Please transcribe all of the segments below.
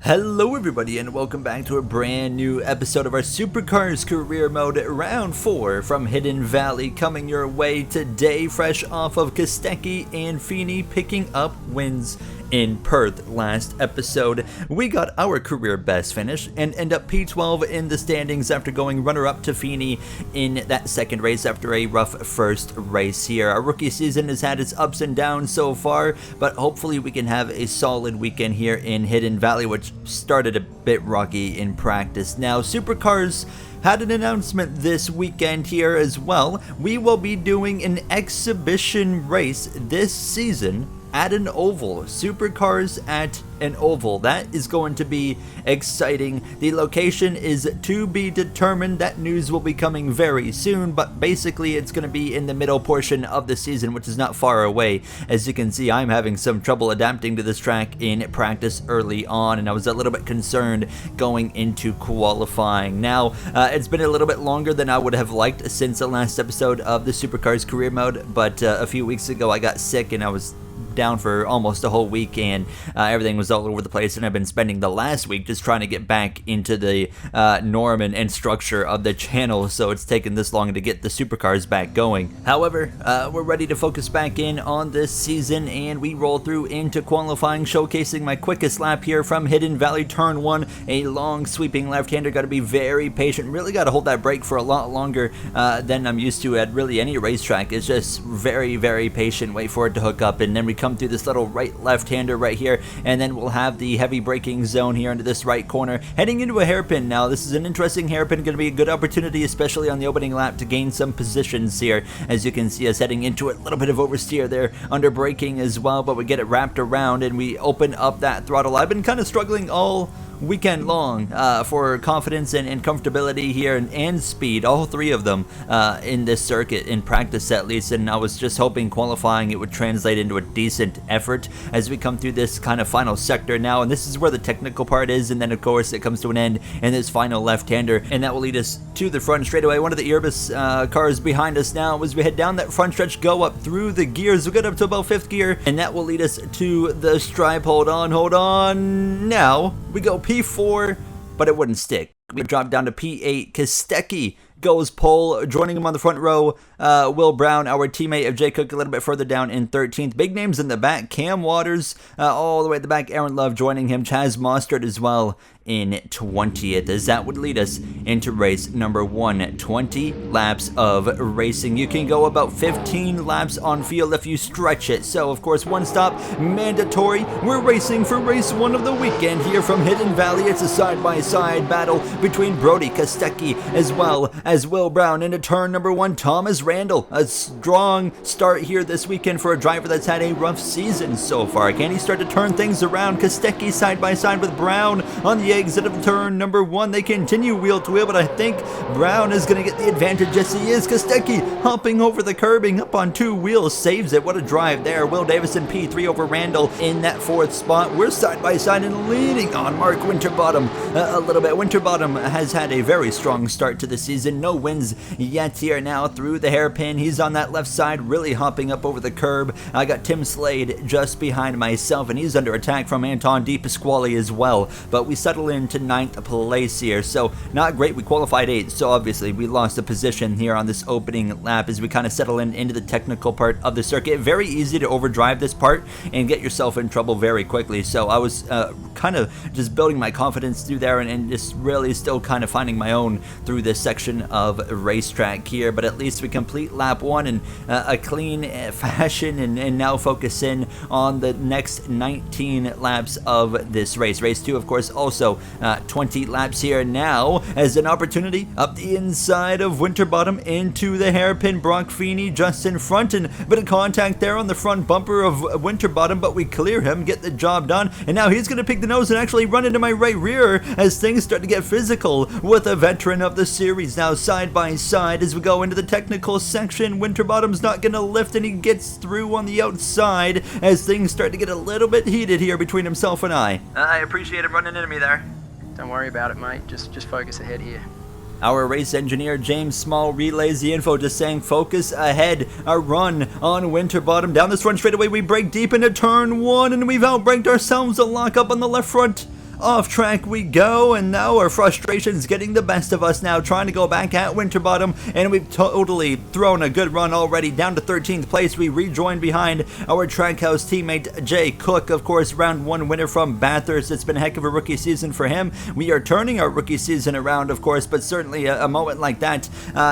Hello everybody and welcome back to a brand new episode of our Supercars career mode round 4 from Hidden Valley, coming your way today fresh off of Kostecki and Feeney picking up wins in Perth. Last episode we got our career best finish and end up P12 in the standings after going runner-up to Feeney in that second race after a rough first race here. Our rookie season has had its ups and downs so far, but hopefully we can have a solid weekend here in Hidden Valley, which started a bit rocky in practice. Now, Supercars had an announcement this weekend here as well. We will be doing an exhibition race this season at an oval. Supercars at an oval. That is going to be exciting. The location is to be determined. That news will be coming very soon, but basically it's going to be in the middle portion of the season, which is not far away. As you can see, I'm having some trouble adapting to this track in practice early on, and I was a little bit concerned going into qualifying. Now, it's been a little bit longer than I would have liked since the last episode of the Supercars career mode, but a few weeks ago I got sick and I was down for almost a whole week, and everything was all over the place, and I've been spending the last week just trying to get back into the norm and structure of the channel, so it's taken this long to get the Supercars back going. However, we're ready to focus back in on this season, and we roll through into qualifying, showcasing my quickest lap here from Hidden Valley Turn 1, a long sweeping left-hander. Got to be very patient, really got to hold that brake for a lot longer than I'm used to at really any racetrack. It's just very patient, wait for it to hook up, and then we come through this little right left-hander right here, and then we'll have the heavy braking zone here into this right corner, heading into a hairpin. Now, this is an interesting hairpin, going to be a good opportunity, especially on the opening lap, to gain some positions here. As you can see us heading into it, a little bit of oversteer there, under braking as well, but we get it wrapped around and we open up that throttle. I've been kind of struggling all weekend long for confidence and comfortability here and speed, all three of them in this circuit, in practice at least, and I was just hoping qualifying it would translate into a decent effort as we come through this kind of final sector now, and this is where the technical part is, and then of course it comes to an end in this final left-hander, and that will lead us to the front straightaway. One of the Irbis cars behind us now as we head down that front stretch, go up through the gears. We'll get up to about 5th gear, and that will lead us to the stripe. Hold on. Now we go P4, but it wouldn't stick. We drop down to P8. Kostecki goes pole. Joining him on the front row, Will Brown, our teammate of Jay Cook, a little bit further down in 13th. Big names in the back. Cam Waters all the way at the back. Aaron Love joining him. Chaz Mostert as well in 20th, as that would lead us into race number 1. 20 laps of racing. You can go about 15 laps on field if you stretch it. So, of course, one stop mandatory. We're racing for race 1 of the weekend here from Hidden Valley. It's a side-by-side battle between Brody Kostecki as well as Will Brown into turn number 1. Thomas Randall, a strong start here this weekend for a driver that's had a rough season so far. Can he start to turn things around? Kostecki side-by-side with Brown on the exit of turn number 1. They continue wheel to wheel, but I think Brown is going to get the advantage. Yes, he is. Kostecki hopping over the curbing up on 2 wheels, saves it. What a drive there. Will Davison P3 over Randall in that 4th spot. We're side by side and leaning on Mark Winterbottom a little bit. Winterbottom has had a very strong start to the season. No wins yet here now through the hairpin. He's on that left side, really hopping up over the curb. I got Tim Slade just behind myself, and he's under attack from Anton Di Pasquale as well. But we settle into 9th place here, so not great. We qualified 8th, so obviously we lost a position here on this opening lap as we kind of settle into the technical part of the circuit. Very easy to overdrive this part and get yourself in trouble very quickly, so I was kind of just building my confidence through there and just really still kind of finding my own through this section of racetrack here. But at least we complete lap 1 in a clean fashion, and now focus in on the next 19 laps of this race. Race 2, of course, also 20 laps here now as an opportunity up the inside of Winterbottom into the hairpin. Brock Feeney just in front, and a bit of contact there on the front bumper of Winterbottom, but we clear him, get the job done, and now he's going to pick the nose and actually run into my right rear as things start to get physical with a veteran of the series. Now side by side as we go into the technical section. Winterbottom's not going to lift, and he gets through on the outside as things start to get a little bit heated here between himself and I. I appreciate him running into me there. Don't worry about it, mate. Just focus ahead here. Our race engineer James Small relays the info, just saying focus ahead. A run on Winterbottom. Down this front straightaway, we break deep into turn 1, and we've outbraked ourselves. A lock up on the left front off track we go, and now our frustration's getting the best of us now, trying to go back at Winterbottom, and we've totally thrown a good run already, down to 13th place. We rejoin behind our Trackhouse teammate Jay Cook, of course, round 1 winner from Bathurst. It's been a heck of a rookie season for him. We are turning our rookie season around, of course, but certainly a moment like that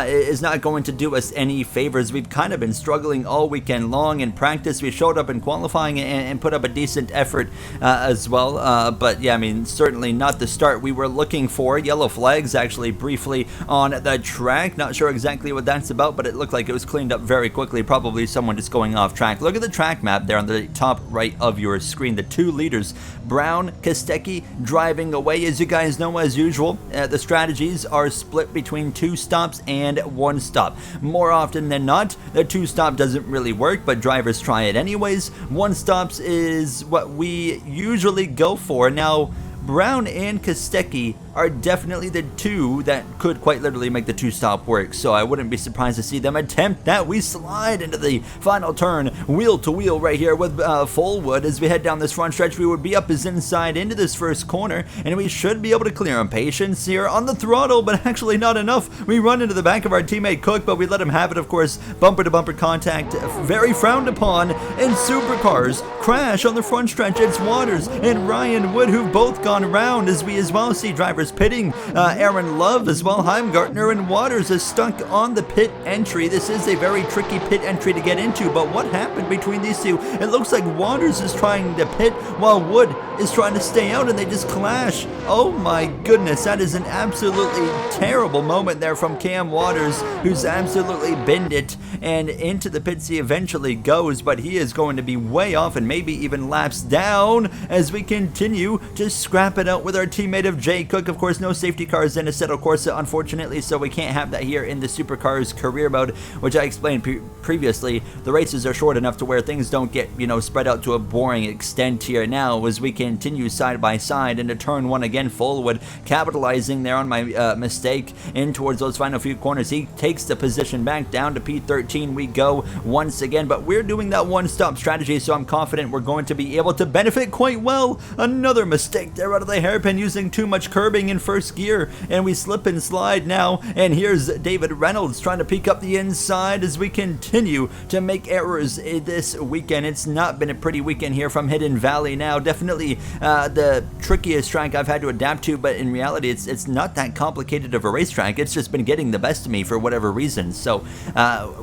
is not going to do us any favors. We've kind of been struggling all weekend long in practice. We showed up in qualifying and put up a decent effort as well, but yeah, I mean, certainly not the start we were looking for. Yellow flags actually briefly on the track. Not sure exactly what that's about, but it looked like it was cleaned up very quickly. Probably someone just going off track. Look at the track map there on the top right of your screen. The 2 leaders, Brown, Kostecki, driving away. As you guys know, as usual, the strategies are split between 2 stops and 1 stop. More often than not, the 2 stop doesn't really work, but drivers try it anyways. 1 stops is what we usually go for. Now, Brown and Kostecki are definitely the 2 that could quite literally make the 2-stop work, so I wouldn't be surprised to see them attempt that. We slide into the final turn, wheel to wheel right here with Fullwood. As we head down this front stretch, we would be up his inside into this first corner, and we should be able to clear him. Patience here on the throttle, but actually not enough. We run into the back of our teammate Cook, but we let him have it, of course. Bumper-to-bumper contact, very frowned upon, and Supercars crash on the front stretch. It's Waters and Ryan Wood who've both gone around, as we as well see drivers pitting. Aaron Love as well, Heimgartner and Waters is stuck on the pit entry. This is a very tricky pit entry to get into, but what happened between these 2? It looks like Waters is trying to pit while Wood is trying to stay out, and they just clash. Oh my goodness, that is an absolutely terrible moment there from Cam Waters, who's absolutely binned it, and into the pits he eventually goes, but he is going to be way off and maybe even laps down as we continue to scrap it out with our teammate of Jay Cook. Of course, no safety cars in Assetto Corsa, unfortunately, so we can't have that here in the Supercars career mode, which I explained previously. The races are short enough to where things don't get, spread out to a boring extent here. Now, as we continue side by side into turn 1 again, Fullwood capitalizing there on my mistake in towards those final few corners. He takes the position back down to P13. We go once again, but we're doing that 1-stop strategy, so I'm confident we're going to be able to benefit quite well. Another mistake there out of the hairpin, using too much curbing in first gear, and we slip and slide now, and here's David Reynolds trying to peek up the inside as we continue to make errors this weekend. It's not been a pretty weekend here from Hidden Valley now. Definitely the trickiest track I've had to adapt to, but in reality it's not that complicated of a racetrack. It's just been getting the best of me for whatever reason. So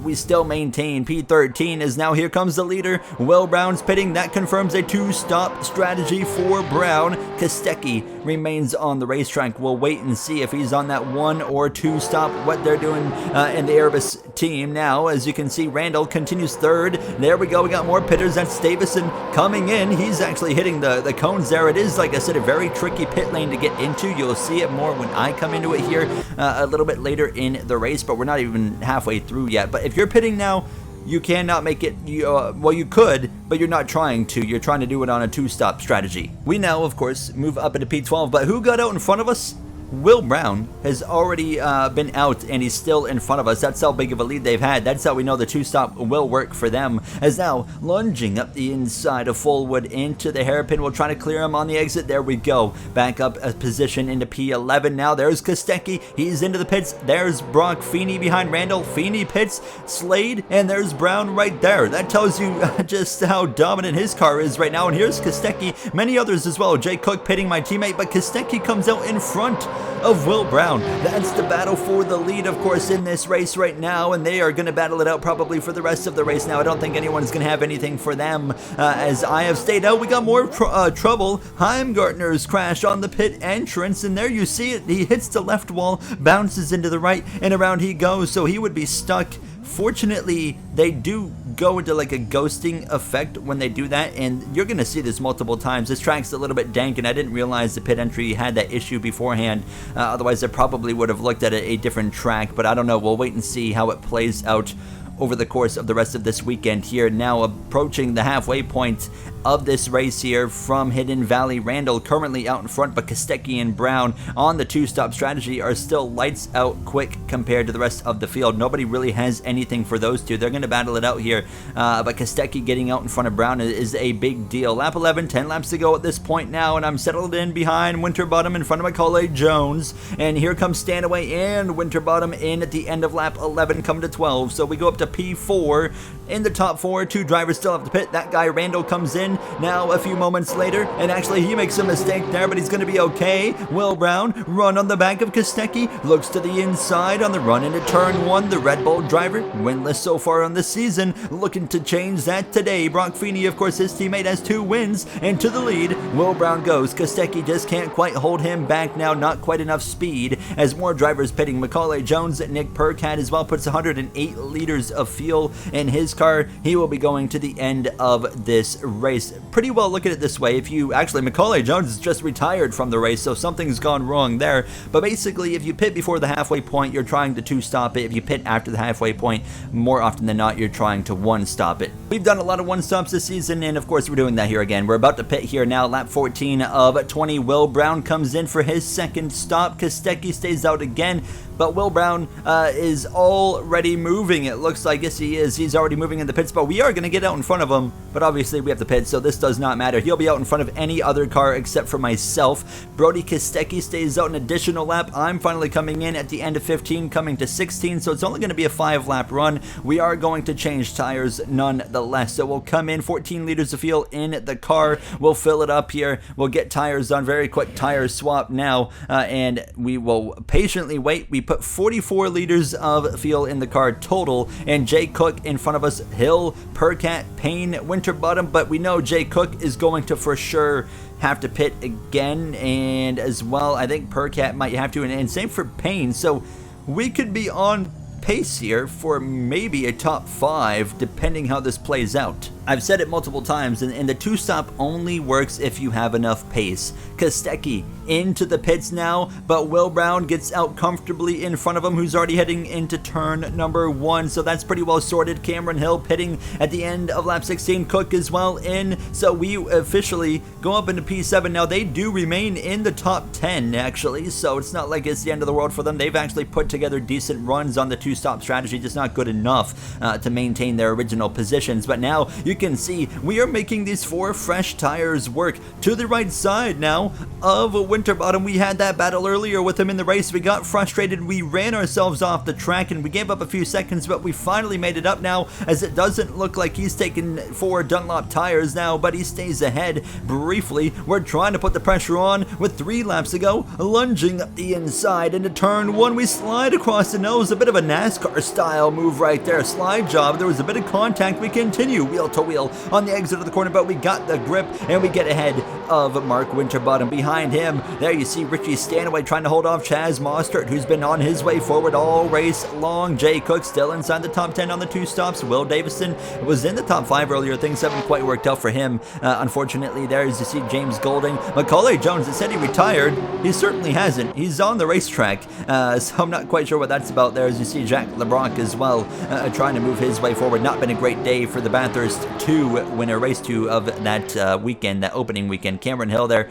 we still maintain P13 as now here comes the leader. Will Brown's pitting. That confirms a 2-stop strategy for Brown. Kostecki remains on the racetrack. We'll wait and see if he's on that 1 or 2 stop, what they're doing in the Airbus team. Now, as you can see, Randall continues 3rd. There we go. We got more pitters. That's Davison coming in. He's actually hitting the cones there. It is, like I said, a very tricky pit lane to get into. You'll see it more when I come into it here a little bit later in the race, but we're not even halfway through yet. But if you're pitting now, you cannot make it, well, you could, but you're not trying to. You're trying to do it on a 2-stop strategy. We now, of course, move up into P12, but who got out in front of us? Will Brown has already been out, and he's still in front of us. That's how big of a lead they've had. That's how we know the 2-stop will work for them. As now, lunging up the inside of Fullwood into the hairpin. We'll try to clear him on the exit. There we go. Back up a position into P11 now. There's Kostecki. He's into the pits. There's Brock Feeney behind Randall. Feeney pits. Slade, and there's Brown right there. That tells you just how dominant his car is right now. And here's Kostecki. Many others as well. Jay Cook pitting my teammate, but Kostecki comes out in front of Will Brown. That's the battle for the lead, of course, in this race right now, and they are going to battle it out probably for the rest of the race now. I don't think anyone's going to have anything for them. As I have stayed out, we got more trouble. Heimgartner's crash on the pit entrance, and there you see it. He hits the left wall, bounces into the right, and around he goes, so he would be stuck. Fortunately, they do go into like a ghosting effect when they do that, and you're going to see this multiple times. This track's a little bit dank, and I didn't realize the pit entry had that issue beforehand. Otherwise, I probably would have looked at a different track, but I don't know. We'll wait and see how it plays out over the course of the rest of this weekend here. Now approaching the halfway point of this race here from Hidden Valley. Randall currently out in front, but Kostecki and Brown on the two-stop strategy are still lights out quick compared to the rest of the field. Nobody really has anything for those two. They're going to battle it out here, but Kostecki getting out in front of Brown is a big deal. Lap 11, 10 laps to go at this point now, and I'm settled in behind Winterbottom in front of Macaulay Jones, and here comes Stanaway and Winterbottom in at the end of lap 11, come to 12, so we go up to P4 in the top 4. Two drivers still have to pit. That guy Randall comes in now a few moments later, and actually he makes a mistake there, but he's going to be okay. Will Brown run on the back of Kostecki, looks to the inside on the run into turn 1. The Red Bull driver, winless so far on this season, looking to change that today. Brock Feeney, of course, his teammate, has 2 wins, and to the lead Will Brown goes. Kostecki just can't quite hold him back now, not quite enough speed as more drivers pitting. Macaulay Jones, Nick Percat as well, puts 108 liters of fuel in his car. He will be going to the end of this race. Pretty well look at it this way. Macaulay Jones is just retired from the race, so something's gone wrong there. But basically, if you pit before the halfway point, you're trying to two-stop it. If you pit after the halfway point, more often than not, you're trying to one-stop it. We've done a lot of one-stops this season, and of course, we're doing that here again. We're about to pit here now. Lap 14 of 20. Will Brown comes in for his second stop. Kostecki stays out again, but Will Brown is already moving. It looks like, yes, he is. He's already moving in the pits, but we are going to get out in front of him. But obviously, we have to pit, so this does not matter. He'll be out in front of any other car except for myself. Brody Kostecki stays out an additional lap. I'm finally coming in at the end of 15, coming to 16, so it's only going to be a 5-lap run. We are going to change tires nonetheless, so we'll come in 14 liters of fuel in the car. We'll fill it up here. We'll get tires on. Very quick tire swap now, and we will patiently wait. We put 44 liters of fuel in the car total, and Jay Cook in front of us. Hill, Percat, Payne, Winterbottom, but we know Jay Cook is going to for sure have to pit again, and as well I think Percat might have to, and same for Payne, so we could be on pace here for maybe a top 5 depending how this plays out. I've said it multiple times, and the two-stop only works if you have enough pace. Kostecki into the pits now, but Will Brown gets out comfortably in front of him, who's already heading into turn number 1, so that's pretty well sorted. Cameron Hill pitting at the end of lap 16. Cook as well in, so we officially go up into P7. Now, they do remain in the top 10, actually, so it's not like it's the end of the world for them. They've actually put together decent runs on the two-stop strategy, just not good enough to maintain their original positions. But now, you can see we are making these 4 fresh tires work. To the right side now of Winterbottom, we had that battle earlier with him in the race. We got frustrated, we ran ourselves off the track, and we gave up a few seconds, but we finally made it up now, as it doesn't look like he's taken 4 Dunlop tires now, but he stays ahead briefly. We're trying to put the pressure on with 3 laps to go, lunging up the inside into turn 1. We slide across the nose, a bit of a NASCAR style move right there, slide job. There was a bit of contact. We continue wheel to wheel on the exit of the corner, but we got the grip, and we get ahead of Mark Winterbottom. Behind him, there you see Richie Stanaway trying to hold off Chaz Mostert, who's been on his way forward all race long. Jay Cook still inside the top 10 on the 2 stops. Will Davison was in the top 5 earlier. Things haven't quite worked out for him, unfortunately. There, as you see, James Golding. Macaulay Jones, that said he retired, he certainly hasn't. He's on the racetrack, so I'm not quite sure what that's about there. As you see, Jack LeBronc as well, trying to move his way forward. Not been a great day for the Bathurst 2 winner, race 2 of that weekend, that opening weekend. Cameron Hill there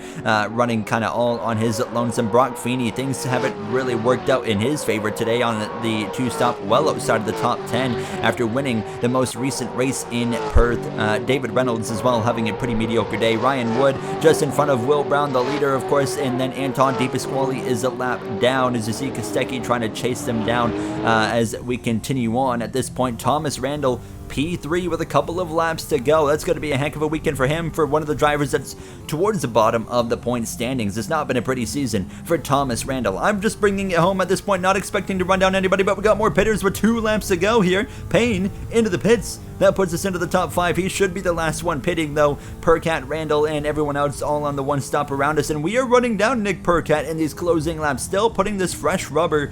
running kind of all on his lonesome. Brock Feeney, things haven't really worked out in his favor today on the 2-stop, well outside of the top 10 after winning the most recent race in Perth. David Reynolds as well having a pretty mediocre day. Ryan Wood just in front of Will Brown, the leader, of course, and then Anton DePasquale is a lap down, as you see Kostecki trying to chase them down as we continue on. At this point, Thomas Randall P3 with a couple of laps to go. That's going to be a heck of a weekend for him, for one of the drivers that's towards the bottom of the point standings. It's not been a pretty season for Thomas Randall. I'm just bringing it home at this point, not expecting to run down anybody, but we got more pitters with 2 laps to go here. Payne into the pits. That puts us into the top 5. He should be the last one pitting, though. Percat, Randall, and everyone else all on the 1 stop around us, and we are running down Nick Percat in these closing laps, still putting this fresh rubber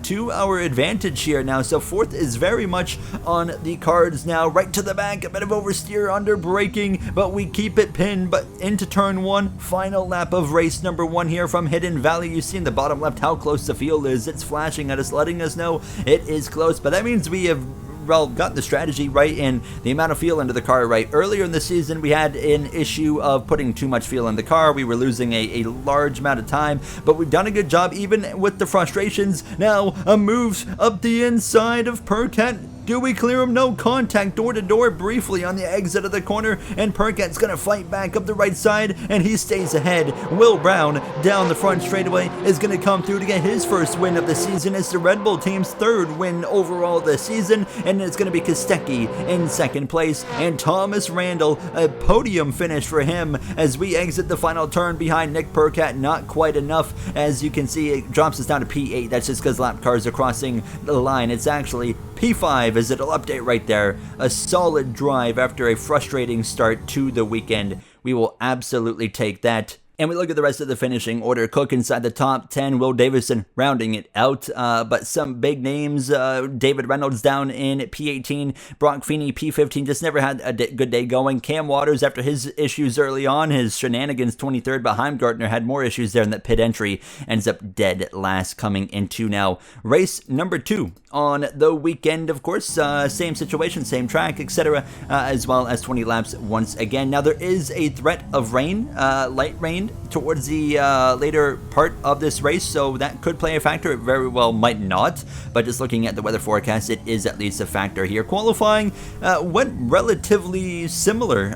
to our advantage here now. So 4th is very much on the cards now. Right to the back, a bit of oversteer, under braking, but we keep it pinned. But into turn 1, final lap of race number 1 here from Hidden Valley. You see in the bottom left how close the field is. It's flashing at us, letting us know it is close, but that means we have well got the strategy right and the amount of fuel into the car right. Earlier in the season, we had an issue of putting too much fuel in the car. We were losing a large amount of time, but we've done a good job even with the frustrations. Now, a move up the inside of Percat. Do we clear him? No contact, door to door briefly on the exit of the corner, and Percat's gonna fight back up the right side, and he stays ahead. Will Brown down the front straightaway is gonna come through to get his first win of the season. It's the Red Bull team's third win overall this season, and it's gonna be Kostecki in second place, and Thomas Randall, a podium finish for him as we exit the final turn behind Nick Percat. Not quite enough, as you can see, it drops us down to P8. That's just because lap cars are crossing the line. It's actually P5 as it'll update right there. A solid drive after a frustrating start to the weekend. We will absolutely take that. And we look at the rest of the finishing order. Cook inside the top 10. Will Davison rounding it out. But some big names. David Reynolds down in P18. Brock Feeney P15. Just never had a good day going. Cam Waters, after his issues early on, his shenanigans, 23rd behind Gartner, had more issues there in that pit entry. Ends up dead last coming into now race number 2 on the weekend. Of course, same situation, same track, etc. As well as 20 laps once again. Now there is a threat of rain, light rain, towards the later part of this race, so that could play a factor. It very well might not, but just looking at the weather forecast, it is at least a factor here. Qualifying went relatively similar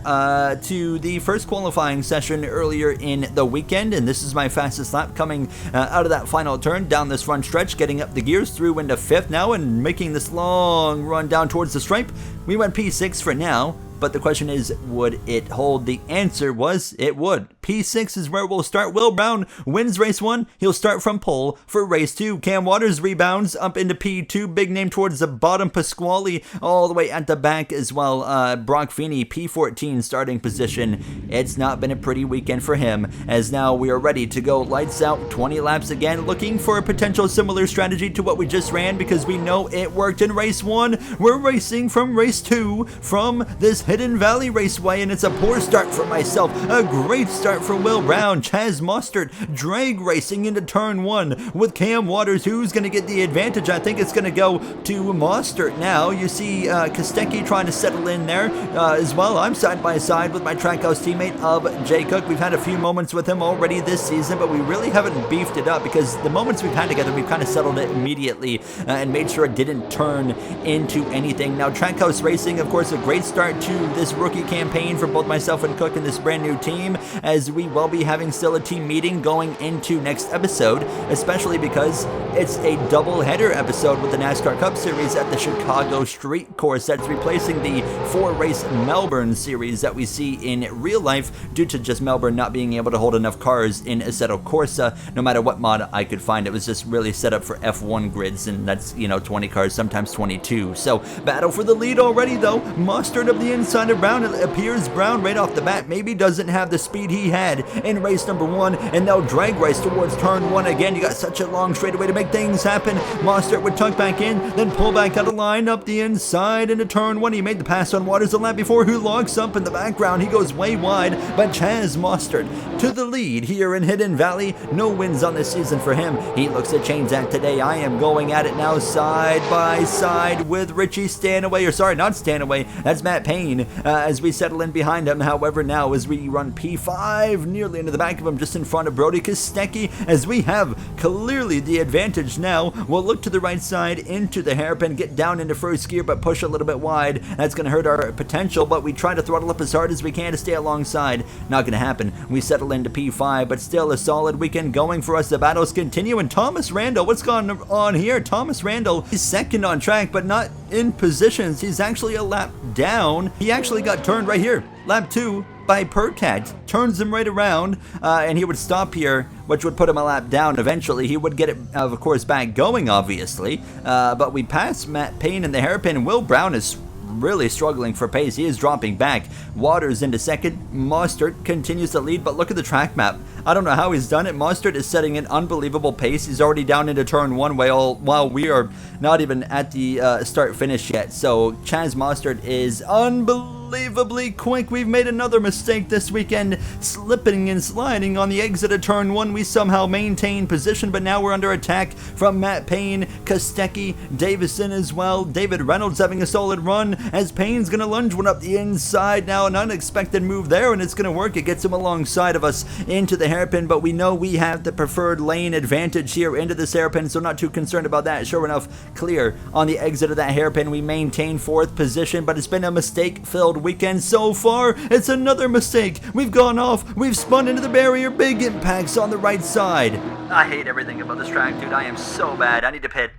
to the first qualifying session earlier in the weekend, and this is my fastest lap coming out of that final turn down this front stretch, getting up the gears through into 5th now and making this long run down towards the stripe. We went P6 for now, but the question is, would it hold? The answer was it would. P6 is where we'll start. Will Brown wins race 1. He'll start from pole for race 2. Cam Waters rebounds up into P2. Big name towards the bottom. Pasquale all the way at the back as well. Brock Feeney, P14 starting position. It's not been a pretty weekend for him, as now we are ready to go lights out 20 laps again, looking for a potential similar strategy to what we just ran, because we know it worked in race 1. We're racing from race 2 from this Hidden Valley Raceway, and it's a poor start for myself. A great start for Will Brown. Chaz Mostert drag racing into turn 1 with Cam Waters. Who's going to get the advantage? I think it's going to go to Mostert now. You see Kostecki trying to settle in there as well. I'm side by side with my Trackhouse teammate of Jay Cook. We've had a few moments with him already this season, but we really haven't beefed it up, because the moments we've had together, we've kind of settled it immediately and made sure it didn't turn into anything. Now, Trackhouse Racing, of course, a great start to this rookie campaign for both myself and Cook and this brand new team, as we will be having still a team meeting going into next episode, especially because it's a double header episode with the NASCAR Cup Series at the Chicago Street Course. That's replacing the 4-race Melbourne series that we see in real life, due to just Melbourne not being able to hold enough cars in Assetto Corsa. No matter what mod I could find, it was just really set up for F1 grids, and that's, 20 cars, sometimes 22. So battle for the lead already though. Mustard of the inside of Brown. It appears Brown right off the bat maybe doesn't have the speed he had in race number 1, and now drag race towards turn 1 again. You got such a long straightaway to make things happen. Mostert would tuck back in, then pull back out of line up the inside into turn 1. He made the pass on Waters a lap before, who logs up in the background. He goes way wide, but Chaz Mostert to the lead here in Hidden Valley. No wins on this season for him. He looks to change that today. I am going at it now side by side with Richie Stanaway, or sorry, not Stanaway, that's Matt Payne, as we settle in behind him. However, now as we run P5 nearly into the back of him, just in front of Brody Kostecki, as we have clearly the advantage now. We'll look to the right side into the hairpin, get down into first gear, but push a little bit wide. That's going to hurt our potential, but we try to throttle up as hard as we can to stay alongside. Not going to happen. We settle into P5, but still a solid weekend going for us. The battles continue, and Thomas Randall, what's going on here? Thomas Randall, he's second on track, but not in positions. He's actually a lap down. He actually got turned right here, lap 2, by Percat. Turns him right around, and he would stop here, which would put him a lap down. Eventually, he would get it, of course, back going, obviously. But we pass Matt Payne in the hairpin. Will Brown is really struggling for pace. He is dropping back. Waters into second. Mostert continues to lead, but look at the track map. I don't know how he's done it. Mostert is setting an unbelievable pace. He's already down into turn 1 while we are not even at the start finish yet. So Chaz Mostert is unbelievable unbelievably quick. We've made another mistake this weekend, slipping and sliding on the exit of turn 1. We somehow maintain position, but now we're under attack from Matt Payne, Kostecki, Davison as well. David Reynolds having a solid run as Payne's going to lunge one up the inside. Now an unexpected move there, and it's going to work. It gets him alongside of us into the hairpin, but we know we have the preferred lane advantage here into this hairpin, so not too concerned about that. Sure enough, clear on the exit of that hairpin. We maintain 4th position, but it's been a mistake-filled weekend so far. It's another mistake. We've gone off. We've spun into the barrier. Big impacts on the right side. I hate everything about this track, dude. I am so bad. I need to pit.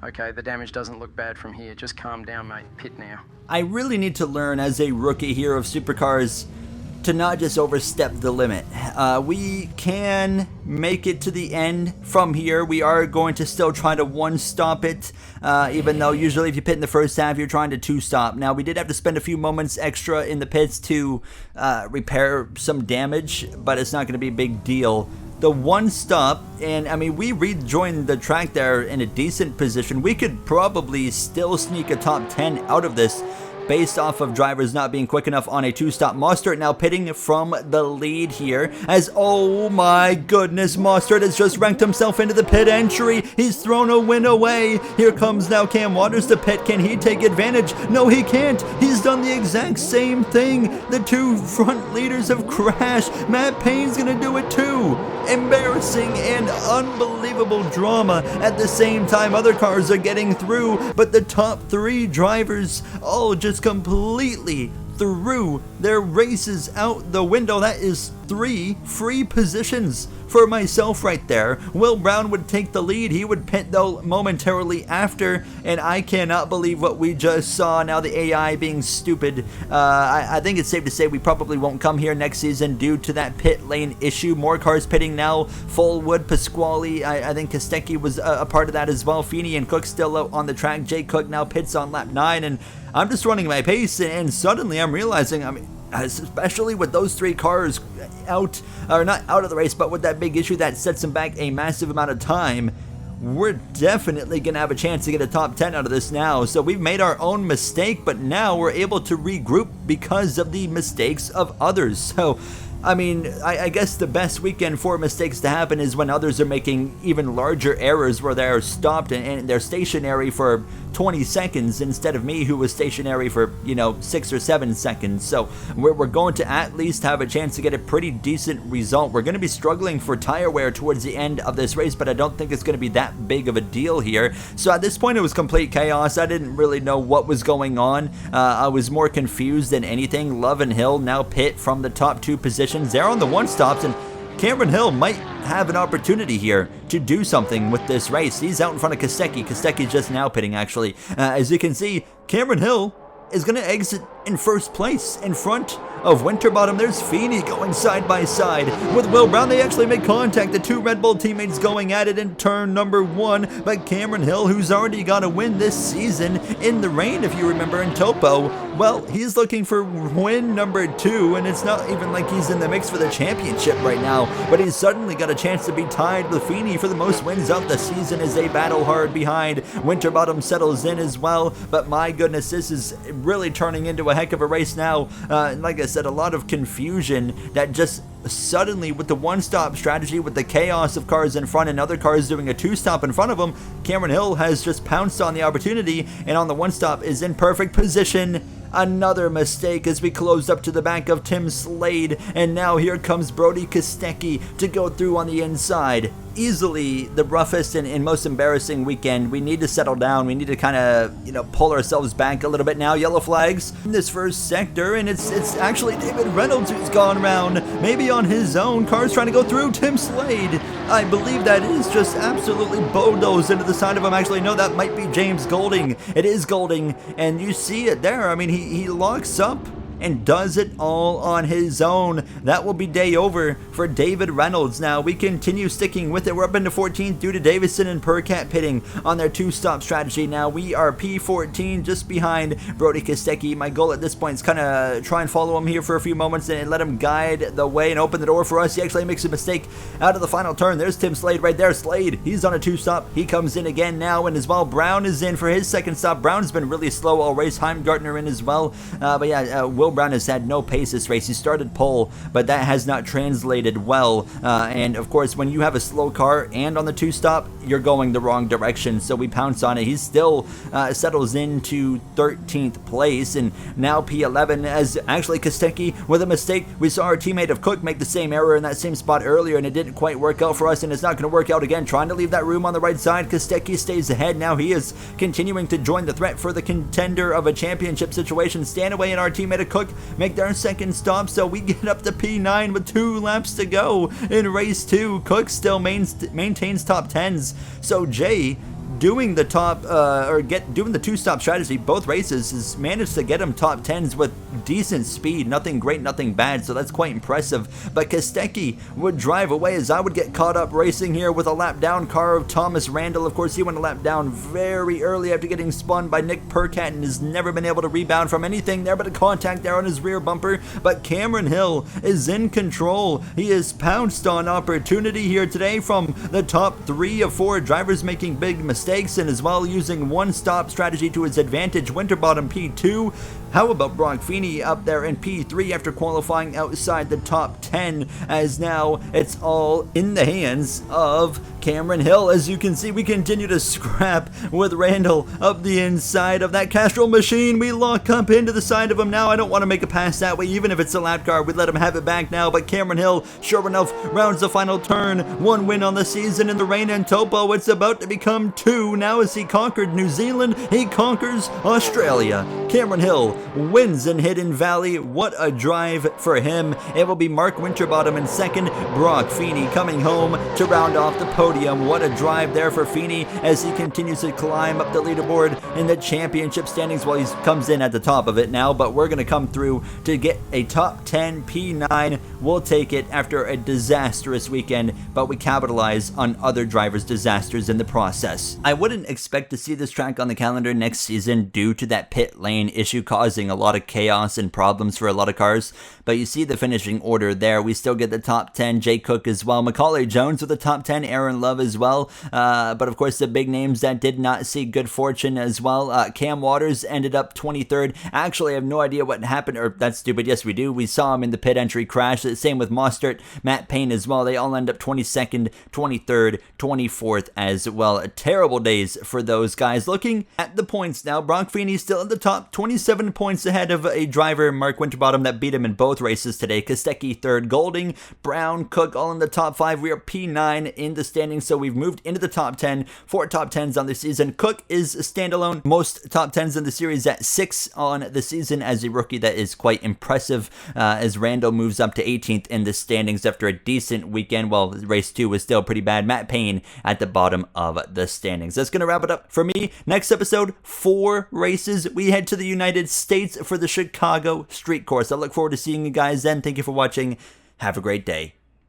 Okay, the damage doesn't look bad from here. Just calm down, mate. Pit now. I really need to learn as a rookie here of Supercars to not just overstep the limit. We can make it to the end from here. We are going to still try to one-stop it, even though usually if you pit in the first half, you're trying to two-stop. Now, we did have to spend a few moments extra in the pits to repair some damage, but it's not going to be a big deal. The one stop, and I mean, we rejoined the track there in a decent position. We could probably still sneak a top 10 out of this based off of drivers not being quick enough on a two-stop. Mostert now pitting from the lead here as, oh my goodness, Mostert has just ranked himself into the pit entry. He's thrown a win away. Here comes now Cam Waters to pit. Can he take advantage? No, he can't. He's done the exact same thing. The two front leaders have crashed. Matt Payne's gonna do it too. Embarrassing and unbelievable drama. At the same time, other cars are getting through, but the top 3 drivers all just completely threw their races out the window. That is 3 free positions for myself right there. Will Brown would take the lead. He would pit though momentarily after, and I cannot believe what we just saw. Now the AI being stupid. I think it's safe to say we probably won't come here next season due to that pit lane issue. More cars pitting now. Fullwood, Pasquale, I think Kostecki was a part of that as well. Feeney and Cook still out on the track. Jay Cook now pits on lap 9, and I'm just running my pace, and suddenly I'm realizing, I mean, especially with those 3 cars out, or not out of the race, but with that big issue that sets them back a massive amount of time, we're definitely going to have a chance to get a top 10 out of this now. So we've made our own mistake, but now we're able to regroup because of the mistakes of others. So I mean, I guess the best weekend for mistakes to happen is when others are making even larger errors where they're stopped and they're stationary for 20 seconds instead of me who was stationary for, 6 or 7 seconds. So we're going to at least have a chance to get a pretty decent result. We're going to be struggling for tire wear towards the end of this race, but I don't think it's going to be that big of a deal here. So at this point, it was complete chaos. I didn't really know what was going on. I was more confused than anything. Love and Hill now pit from the top 2 positions. They're on the one stops, and Cameron Hill might have an opportunity here to do something with this race. He's out in front of Kostecki. Kostecki's just now pitting, actually. As you can see, Cameron Hill is going to exit in first place in front of Winterbottom. There's Feeney going side by side with Will Brown. They actually make contact. The 2 Red Bull teammates going at it in turn number 1. But Cameron Hill, who's already got a win this season in the rain, if you remember, in Topo, well, he's looking for win number 2, and it's not even like he's in the mix for the championship right now, but he's suddenly got a chance to be tied with Feeney for the most wins of the season as they battle hard behind. Winterbottom settles in as well, but my goodness, this is really turning into a heck of a race now. Like I said, a lot of confusion that just suddenly, with the one-stop strategy, with the chaos of cars in front and other cars doing a 2-stop in front of him, Cameron Hill has just pounced on the opportunity and on the one-stop is in perfect position. Another mistake as we closed up to the back of Tim Slade, and now here comes Brody Kostecki to go through on the inside. Easily the roughest and most embarrassing weekend. We need to settle down. We need to kind of, pull ourselves back a little bit now. Yellow flags in this first sector, and it's actually David Reynolds who's gone around, maybe on his own. Cars trying to go through Tim Slade. I believe that is just absolutely bulldozed into the side of him. Actually, no, that might be James Golding. It is Golding, and you see it there. I mean, he locks up and does it all on his own. That will be day over for David Reynolds. Now we continue sticking with it. We're up into 14th due to Davison and Percat pitting on their 2-stop strategy. Now we are P14 just behind Brody Kostecki. My goal at this point is kind of try and follow him here for a few moments and let him guide the way and open the door for us. He actually makes a mistake out of the final turn. There's Tim Slade right there. Slade, he's on a 2-stop. He comes in again now, and as well Brown is in for his second stop. Brown's been really slow all race. Heimgartner in as well. But yeah, Will Will Brown has had no pace this race. He started pole, but that has not translated well. And of course, when you have a slow car and on the two-stop, you're going the wrong direction. So we pounce on it. He still settles into 13th place, and now P11 as actually Kostecki with a mistake. We saw our teammate of Cook make the same error in that same spot earlier, and it didn't quite work out for us, and it's not going to work out again. Trying to leave that room on the right side. Kostecki stays ahead. Now he is continuing to join the threat for the contender of a championship situation. Stanaway and our teammate of Cook make their second stop, so we get up to P9 with 2 laps to go in race 2. Cook still maintains top 10s, so Jay doing the doing the two-stop strategy both races has managed to get him top 10s with decent speed. Nothing great, nothing bad, so that's quite impressive. But Kostecki would drive away as I would get caught up racing here with a lap down car of Thomas Randall. Of course, he went a lap down very early after getting spun by Nick Percat and has never been able to rebound from anything there but a contact there on his rear bumper. But Cameron Hill is in control. He has pounced on opportunity here today from the top 3 of 4 drivers making big mistakes, and as well using one-stop strategy to his advantage. Winterbottom P2. How about Brock Feeney up there in P3 after qualifying outside the top 10, as now it's all in the hands of Cameron Hill. As you can see, we continue to scrap with Randall up the inside of that Castrol machine. We lock up into the side of him now. I don't want to make a pass that way, even if it's a lap car. We let him have it back now, but Cameron Hill, sure enough, rounds the final turn. 1 win on the season in the rain and topo. It's about to become 2 now as he conquered New Zealand. He conquers Australia. Cameron Hill wins in Hidden Valley. What a drive for him. It will be Mark Winterbottom in second. Brock Feeney coming home to round off the podium. What a drive there for Feeney as he continues to climb up the leaderboard in the championship standings. Well, he comes in at the top of it now, but we're going to come through to get a top 10 P9. We'll take it after a disastrous weekend, but we capitalize on other drivers' disasters in the process. I wouldn't expect to see this track on the calendar next season due to that pit lane issue causing a lot of chaos and problems for a lot of cars, but you see the finishing order there. We still get the top 10, Jay Cook as well, Macaulay Jones with the top 10, Aaron Love as well, but of course the big names that did not see good fortune as well. Cam Waters ended up 23rd. Actually, I have no idea what happened, or that's stupid. Yes, we do. We saw him in the pit entry crash. Same with Mostert, Matt Payne as well. They all end up 22nd, 23rd, 24th as well. Terrible days for those guys. Looking at the points now, Brock Feeney still at the top, 27 points ahead of a driver, Mark Winterbottom, that beat him in both races today. Kostecki third, Golding, Brown, Cook all in the top 5. We are P9 in the standings, so we've moved into the top 10. 4 top 10s on the season. Cook is standalone. Most top 10s in the series at 6 on the season as a rookie. That is quite impressive as Randall moves up to 18th in the standings after a decent weekend. Well, race 2 was still pretty bad. Matt Payne at the bottom of the standings. That's going to wrap it up for me. Next episode, 4 races. We head to the United States for the Chicago Street Course. I look forward to seeing you guys then. Thank you for watching. Have a great day.